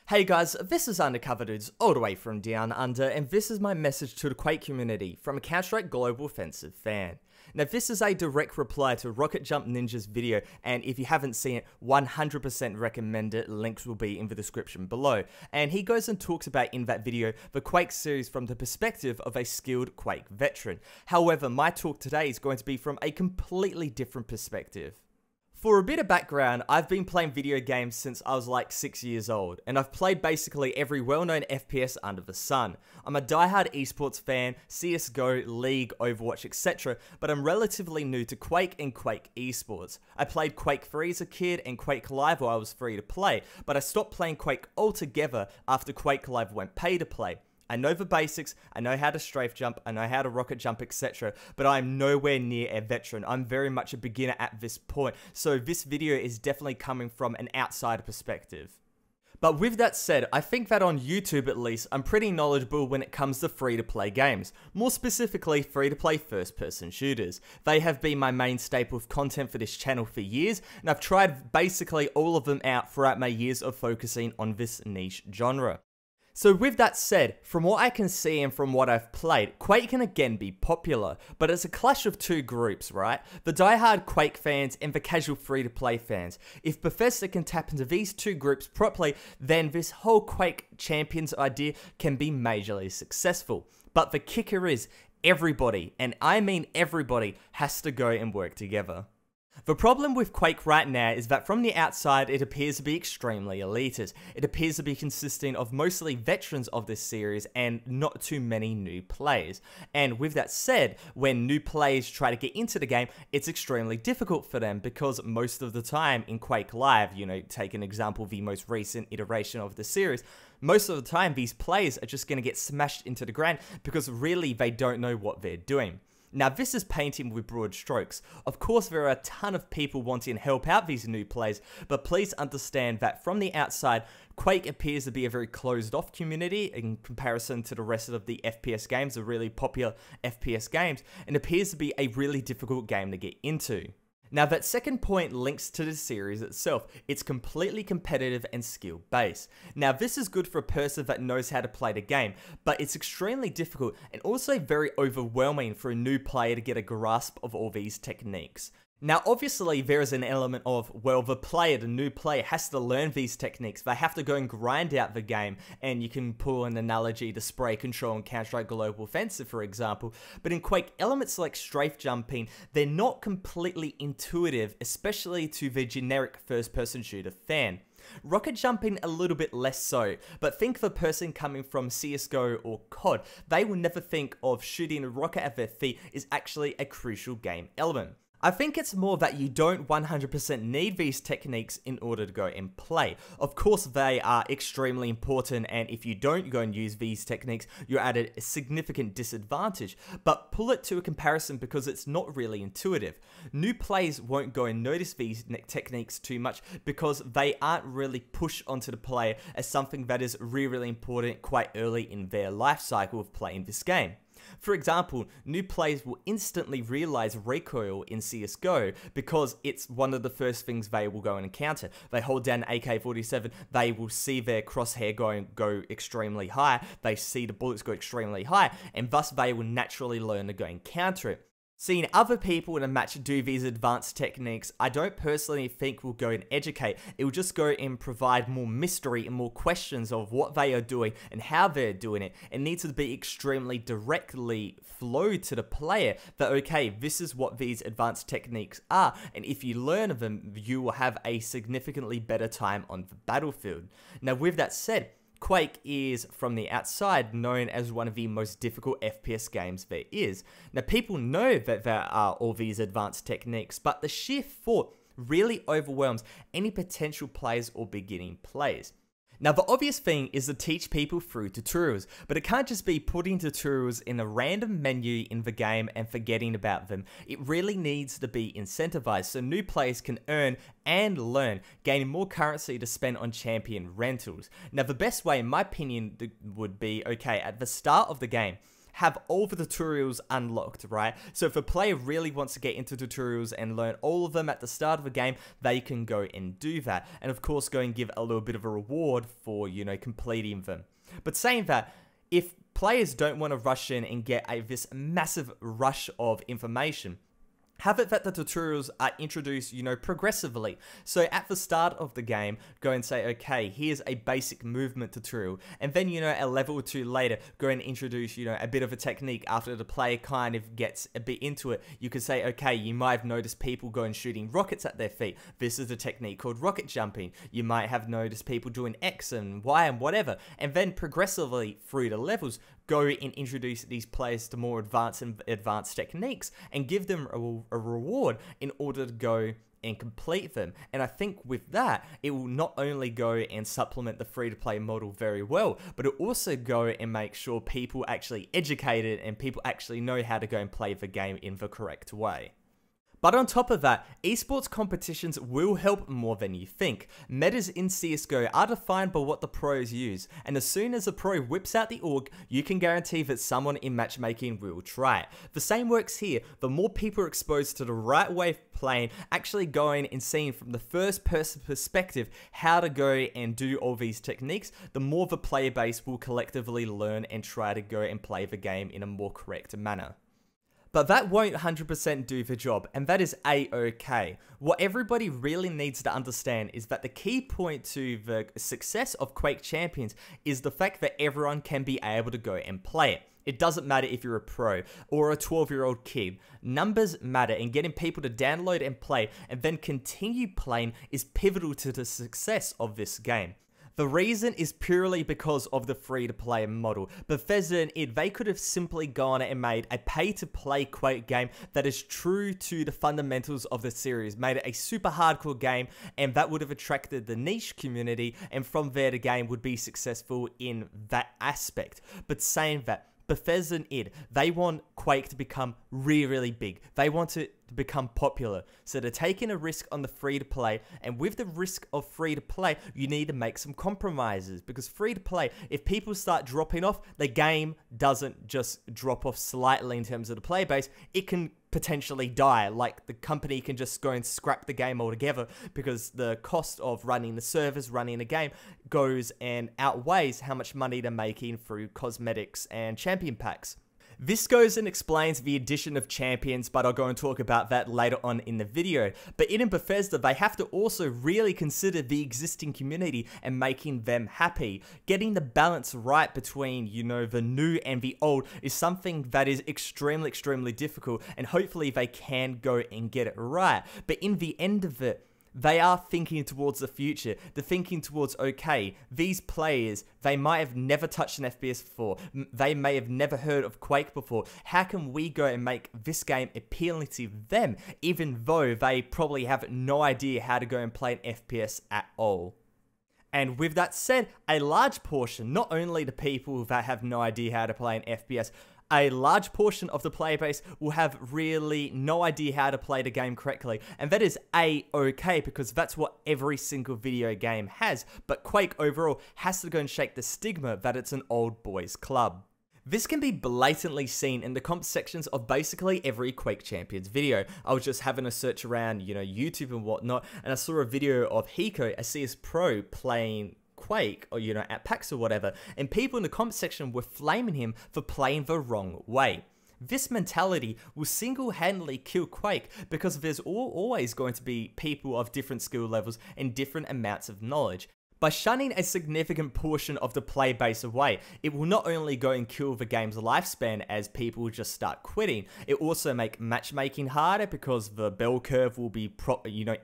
Hey guys, this is Undercover Dudes all the way from Down Under, and this is my message to the Quake community from a Counter-Strike Global Offensive fan. Now this is a direct reply to Rocket Jump Ninja's video, and if you haven't seen it, 100% recommend it, links will be in the description below. And he goes and talks about in that video the Quake series from the perspective of a skilled Quake veteran. However, my talk today is going to be from a completely different perspective. For a bit of background, I've been playing video games since I was like 6 years old, and I've played basically every well-known FPS under the sun. I'm a diehard esports fan, CSGO, League, Overwatch, etc., but I'm relatively new to Quake and Quake esports. I played Quake 3 as a kid and Quake Live while I was free to play, but I stopped playing Quake altogether after Quake Live went pay to play. I know the basics, I know how to strafe jump, I know how to rocket jump, etc. But I'm nowhere near a veteran. I'm very much a beginner at this point. So this video is definitely coming from an outsider perspective. But with that said, I think that on YouTube at least, I'm pretty knowledgeable when it comes to free-to-play games. More specifically, free-to-play first-person shooters. They have been my main staple of content for this channel for years, and I've tried basically all of them out throughout my years of focusing on this niche genre. So with that said, from what I can see and from what I've played, Quake can again be popular, but it's a clash of two groups, right? The diehard Quake fans and the casual free-to-play fans. If Bethesda can tap into these two groups properly, then this whole Quake Champions idea can be majorly successful. But the kicker is, everybody, and I mean everybody, has to go and work together. The problem with Quake right now is that from the outside it appears to be extremely elitist. It appears to be consisting of mostly veterans of this series and not too many new players. And with that said, when new players try to get into the game, it's extremely difficult for them because most of the time in Quake Live, take an example, the most recent iteration of the series, most of the time these players are just going to get smashed into the ground because really they don't know what they're doing. Now this is painting with broad strokes. Of course there are a ton of people wanting to help out these new players, but please understand that from the outside, Quake appears to be a very closed off community in comparison to the rest of the FPS games, the really popular FPS games, and appears to be a really difficult game to get into. Now that second point links to the series itself. It's completely competitive and skill based. Now this is good for a person that knows how to play the game, but it's extremely difficult and also very overwhelming for a new player to get a grasp of all these techniques. Now obviously there is an element of, well, the new player has to learn these techniques. They have to go and grind out the game, and you can pull an analogy to spray control and Counter-Strike Global Offensive for example. But in Quake, elements like strafe jumping, they're not completely intuitive, especially to the generic first-person shooter fan. Rocket jumping a little bit less so, but think of a person coming from CSGO or COD, they will never think of shooting a rocket at their feet is actually a crucial game element. I think it's more that you don't 100% need these techniques in order to go and play. Of course they are extremely important, and if you don't go and use these techniques, you're at a significant disadvantage. But pull it to a comparison because it's not really intuitive. New players won't go and notice these techniques too much because they aren't really pushed onto the player as something that is really important quite early in their life cycle of playing this game. For example, new players will instantly realize recoil in CSGO because it's one of the first things they will go and encounter. They hold down AK-47, they will see their crosshair go extremely high, they see the bullets go extremely high, and thus they will naturally learn to go and counter it. Seeing other people in a match do these advanced techniques, I don't personally think will go and educate. It will just go and provide more mystery and more questions of what they are doing and how they're doing it. It needs to be extremely directly flowed to the player that, okay, this is what these advanced techniques are, and if you learn of them, you will have a significantly better time on the battlefield. Now with that said, Quake is, from the outside, known as one of the most difficult FPS games there is. Now people know that there are all these advanced techniques, but the sheer thought really overwhelms any potential players or beginning players. Now the obvious thing is to teach people through tutorials, but it can't just be putting tutorials in a random menu in the game and forgetting about them. It really needs to be incentivized so new players can earn and learn, gaining more currency to spend on champion rentals. Now the best way in my opinion would be, okay, at the start of the game, have all the tutorials unlocked, right? So if a player really wants to get into tutorials and learn all of them at the start of a game, they can go and do that. And of course, go and give a little bit of a reward for, completing them. But saying that, if players don't want to rush in and get this massive rush of information, have it that the tutorials are introduced, progressively. So at the start of the game, go and say, okay, here's a basic movement tutorial. And then, a level or two later, go and introduce, a bit of a technique after the player kind of gets a bit into it. You could say, okay, you might have noticed people going shooting rockets at their feet. This is a technique called rocket jumping. You might have noticed people doing X and Y and whatever. And then progressively through the levels, go and introduce these players to more advanced techniques and give them a reward in order to go and complete them. And I think with that, it will not only go and supplement the free-to-play model very well, but it'll also go and make sure people actually educated and people actually know how to go and play the game in the correct way. But on top of that, esports competitions will help more than you think. Metas in CSGO are defined by what the pros use, and as soon as a pro whips out the org, you can guarantee that someone in matchmaking will try it. The same works here. The more people are exposed to the right way of playing, actually going and seeing from the first person perspective how to go and do all these techniques, the more the player base will collectively learn and try to go and play the game in a more correct manner. But that won't 100% do the job, and that is a-okay. What everybody really needs to understand is that the key point to the success of Quake Champions is the fact that everyone can be able to go and play it. It doesn't matter if you're a pro or a 12-year-old kid. Numbers matter, and getting people to download and play and then continue playing is pivotal to the success of this game. The reason is purely because of the free-to-play model. Bethesda and id, they could have simply gone and made a pay-to-play Quake game that is true to the fundamentals of the series, made it a super hardcore game, and that would have attracted the niche community, and from there the game would be successful in that aspect. But saying that, Bethesda and id, they want Quake to become really, really big. They want it to become popular. So they're taking a risk on the free-to-play, and with the risk of free-to-play, you need to make some compromises, because free-to-play, if people start dropping off, the game doesn't just drop off slightly in terms of the player base, it can potentially die. Like, the company can just go and scrap the game altogether, because the cost of running the servers, running a game, goes and outweighs how much money they're making through cosmetics and champion packs. This goes and explains the addition of champions, but I'll go and talk about that later on in the video. But in Bethesda, they have to also really consider the existing community and making them happy. Getting the balance right between, the new and the old is something that is extremely, extremely difficult, and hopefully they can go and get it right. But in the end of it, they are thinking towards the future. They're thinking towards, okay, these players, they might have never touched an FPS before. They may have never heard of Quake before. How can we go and make this game appealing to them, even though they probably have no idea how to go and play an FPS at all? And with that said, a large portion, not only the people that have no idea how to play an FPS, a large portion of the player base will have really no idea how to play the game correctly, and that is a-okay, because that's what every single video game has. But Quake overall has to go and shake the stigma that it's an old boys club. This can be blatantly seen in the comp sections of basically every Quake Champions video. I was just having a search around, YouTube and whatnot, and I saw a video of Hiko, a CS pro, playing Quake, or at PAX or whatever, and people in the comment section were flaming him for playing the wrong way. This mentality will single-handedly kill Quake, because there's always going to be people of different skill levels and different amounts of knowledge. By shunning a significant portion of the play base away, it will not only go and kill the game's lifespan as people just start quitting, it will also make matchmaking harder because the bell curve will be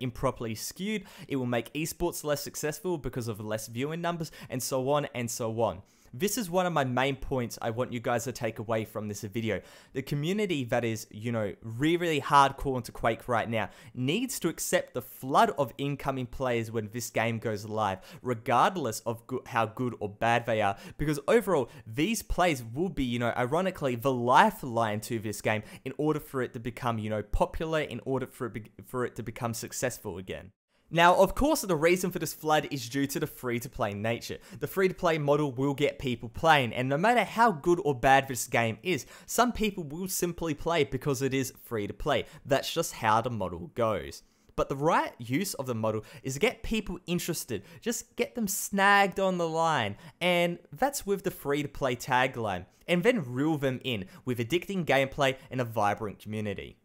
improperly skewed, it will make esports less successful because of less viewing numbers, and so on and so on. This is one of my main points I want you guys to take away from this video. The community that is, really hardcore into Quake right now needs to accept the flood of incoming players when this game goes live, regardless of how good or bad they are, because overall, these players will be, ironically, the lifeline to this game in order for it to become, popular, in order for it to become successful again. Now, of course, the reason for this flood is due to the free-to-play nature. The free-to-play model will get people playing, and no matter how good or bad this game is, some people will simply play because it is free-to-play. That's just how the model goes. But the right use of the model is to get people interested, just get them snagged on the line, and that's with the free-to-play tagline, and then reel them in with addicting gameplay and a vibrant community.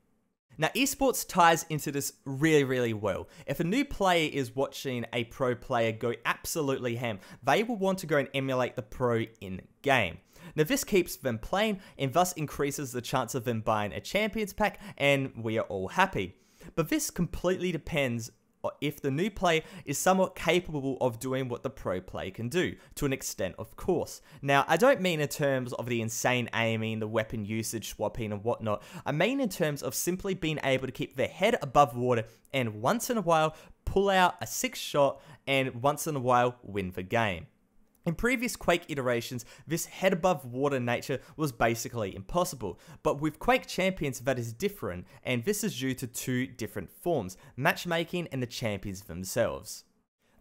Now, esports ties into this really well. If a new player is watching a pro player go absolutely ham, they will want to go and emulate the pro in-game. Now, this keeps them playing and thus increases the chance of them buying a Champions pack, and we are all happy. But this completely depends if the new player is somewhat capable of doing what the pro player can do, to an extent of course. Now, I don't mean in terms of the insane aiming, the weapon usage, swapping and whatnot. I mean in terms of simply being able to keep their head above water and once in a while pull out a 6-shot and once in a while win the game. In previous Quake iterations, this head above water nature was basically impossible, but with Quake Champions that is different, and this is due to two different forms, matchmaking and the champions themselves.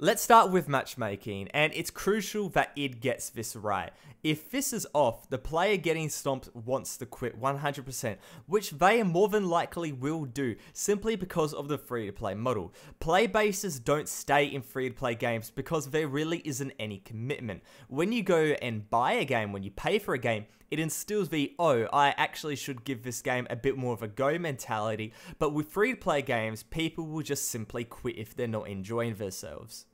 Let's start with matchmaking, and it's crucial that it gets this right. If this is off, the player getting stomped wants to quit 100%, which they more than likely will do, simply because of the free-to-play model. Play bases don't stay in free-to-play games because there really isn't any commitment. When you go and buy a game, when you pay for a game, it instills the, oh, I actually should give this game a bit more of a go mentality, but with free-to-play games, people will just simply quit if they're not enjoying themselves.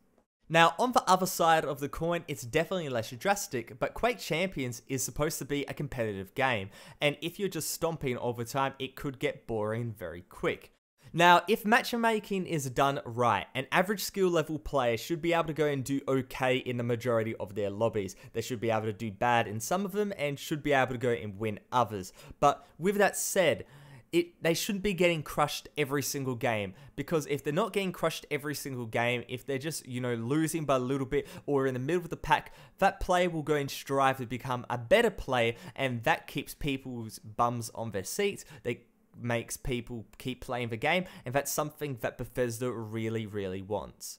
Now, on the other side of the coin, it's definitely less drastic, but Quake Champions is supposed to be a competitive game, and if you're just stomping all the time, it could get boring very quick. Now, if matchmaking is done right, an average skill level player should be able to go and do okay in the majority of their lobbies. They should be able to do bad in some of them and should be able to go and win others. But with that said, they shouldn't be getting crushed every single game, because if they're not getting crushed every single game, if they're just, losing by a little bit or in the middle of the pack, that player will go and strive to become a better player, and that keeps people's bums on their seats. Makes people keep playing the game, and that's something that Bethesda really wants.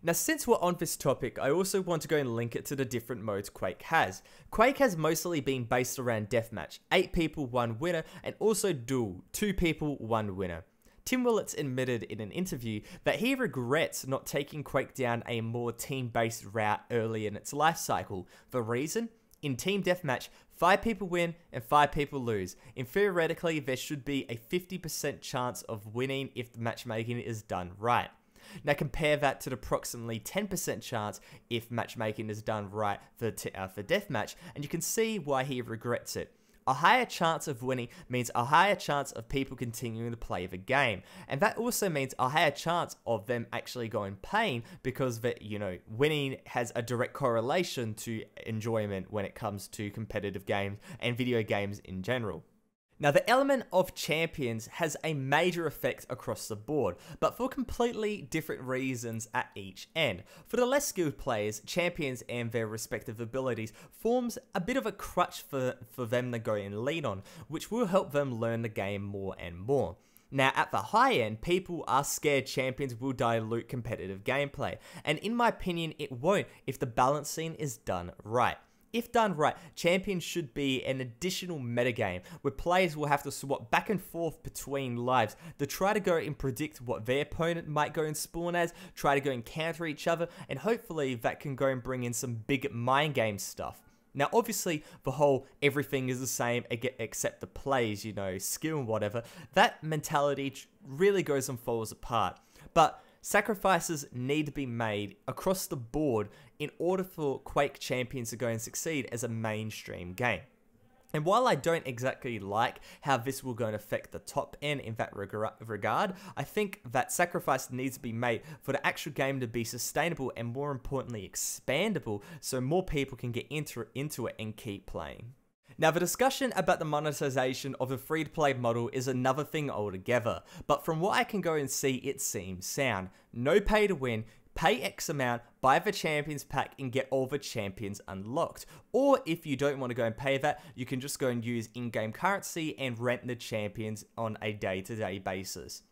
Now, since we're on this topic, I also want to go and link it to the different modes Quake has. Quake has mostly been based around deathmatch, 8 people, 1 winner, and also duel, 2 people, 1 winner. Tim Willits admitted in an interview that he regrets not taking Quake down a more team-based route early in its life cycle. The reason? In Team Deathmatch, 5 people win and 5 people lose, and theoretically there should be a 50% chance of winning if the matchmaking is done right. Now compare that to the approximately 10% chance if matchmaking is done right for Deathmatch, and you can see why he regrets it. A higher chance of winning means a higher chance of people continuing to play the game. And that also means a higher chance of them actually going paying, because winning has a direct correlation to enjoyment when it comes to competitive games and video games in general. Now, the element of champions has a major effect across the board, but for completely different reasons at each end. For the less skilled players, champions and their respective abilities forms a bit of a crutch for them to go and lean on, which will help them learn the game more and more. Now, at the high end, people are scared champions will dilute competitive gameplay, and in my opinion, it won't if the balancing is done right. If done right, champions should be an additional metagame where players will have to swap back and forth between lives to try to go and predict what their opponent might go and spawn as, try to go and counter each other, and hopefully that can go and bring in some big mind game stuff. Now, obviously, the whole everything is the same except the plays, skill and whatever, that mentality really goes and falls apart. But sacrifices need to be made across the board in order for Quake Champions to go and succeed as a mainstream game. And while I don't exactly like how this will go and affect the top end in that regard, I think that sacrifice needs to be made for the actual game to be sustainable and, more importantly, expandable, so more people can get into it and keep playing. Now, the discussion about the monetization of the free-to-play model is another thing altogether, but from what I can go and see, it seems sound. No pay to win, pay X amount, buy the Champions pack and get all the champions unlocked. Or if you don't want to go and pay that, you can just go and use in-game currency and rent the champions on a day-to-day basis.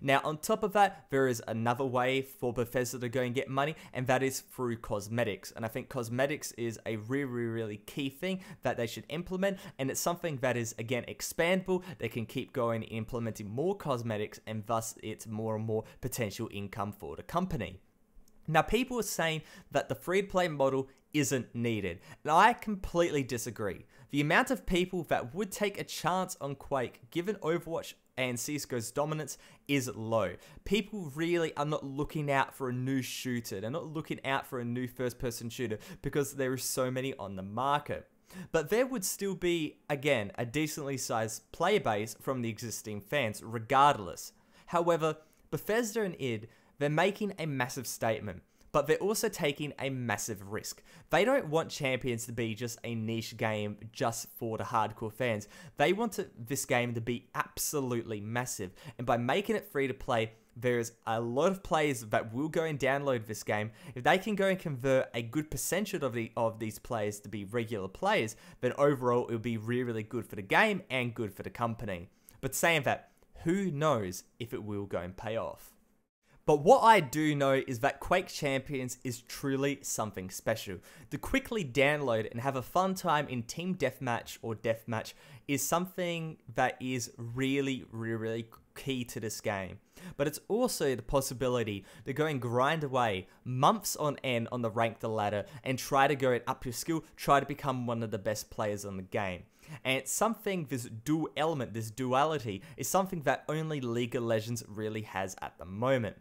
Now, on top of that, there is another way for Bethesda to go and get money, and that is through cosmetics. And I think cosmetics is a really key thing that they should implement, and it's something that is, again, expandable. They can keep going and implementing more cosmetics, and thus it's more and more potential income for the company. Now, people are saying that the free-to-play model isn't needed, and I completely disagree. The amount of people that would take a chance on Quake, given Overwatch and CSGO's dominance, is low. People really are not looking out for a new shooter. They're not looking out for a new first-person shooter because there are so many on the market. But there would still be, again, a decently sized player base from the existing fans, regardless. However, Bethesda and id, they're making a massive statement, but they're also taking a massive risk. They don't want Champions to be just a niche game just for the hardcore fans. They want this game to be absolutely massive, and by making it free to play, there's a lot of players that will go and download this game. If they can go and convert a good percentage of these players to be regular players, then overall it will be really good for the game and good for the company. But saying that, who knows if it will go and pay off. But what I do know is that Quake Champions is truly something special. To quickly download and have a fun time in Team Deathmatch or Deathmatch is something that is really key to this game. But it's also the possibility to go and grind away months on end on the ranked ladder and try to go and up your skill, try to become one of the best players on the game. And it's something, this dual element, this duality, is something that only League of Legends really has at the moment.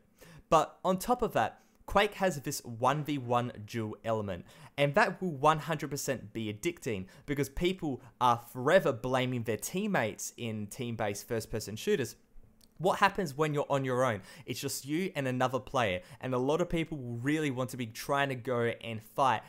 But on top of that, Quake has this 1v1 dual element, and that will 100% be addicting because people are forever blaming their teammates in team-based first-person shooters. What happens when you're on your own? It's just you and another player, and a lot of people will really want to be trying to go and fight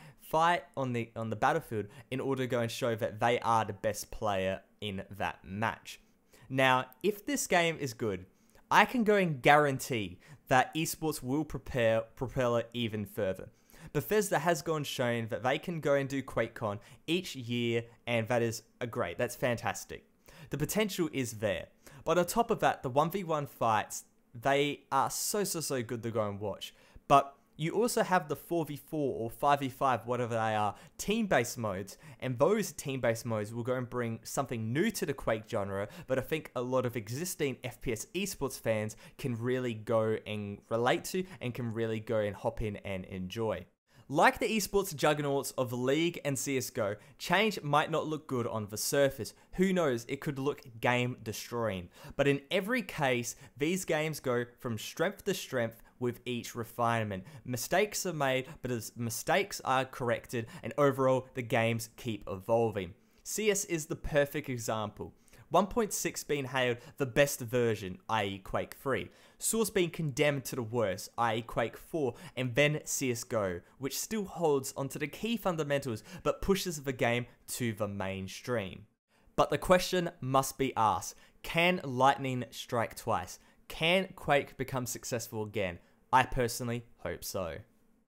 on the battlefield in order to go and show that they are the best player in that match. Now, if this game is good, I can go and guarantee that esports will propel it even further. Bethesda has gone shown that they can go and do QuakeCon each year, and that is great. That's fantastic. The potential is there. But on top of that, the 1v1 fights, they are so good to go and watch. But you also have the 4v4 or 5v5, whatever they are, team-based modes, and those team-based modes will go and bring something new to the Quake genre, but I think a lot of existing FPS esports fans can really go and relate to, and can really go and hop in and enjoy. Like the esports juggernauts of League and CSGO, change might not look good on the surface. Who knows, it could look game destroying. But in every case, these games go from strength to strength with each refinement. Mistakes are made, but as mistakes are corrected, and overall, the games keep evolving. CS is the perfect example. 1.6 being hailed the best version, i.e. Quake 3. Source being condemned to the worst, i.e. Quake 4, and then CSGO, which still holds onto the key fundamentals, but pushes the game to the mainstream. But the question must be asked, can lightning strike twice? Can Quake become successful again? I personally hope so.